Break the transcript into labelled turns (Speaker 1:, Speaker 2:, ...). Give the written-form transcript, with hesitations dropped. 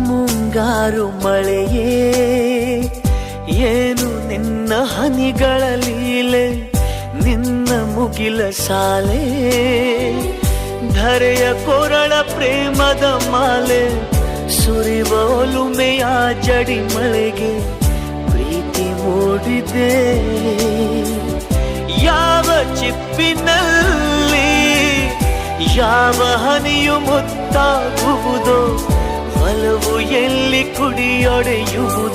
Speaker 1: ಮುಂಗಾರು ಮಳೆಯೇ ಏನು ನಿನ್ನ ಹನಿಗಳ ಲೀಲೆ, ನಿನ್ನ ಮುಗಿಲ ಸಾಲೆ ಧರೆಯ ಕೊರಳ ಪ್ರೇಮದ ಮಾಲೆ, ಸುರಿವ ಒಲುಮೆಯ ಜಡಿ ಮಳೆಗೆ ಪ್ರೀತಿ ಮೂಡಿದೆ. ಯಾವ ಚಿಪ್ಪಿನಲ್ಲಿ ಯಾವ ಹನಿಯು ಮುತ್ತಾಗುವುದೋ, ಒಲವು ಎಲ್ಲಿ ಕುಡಿಯೊಡೆಯುವುದು.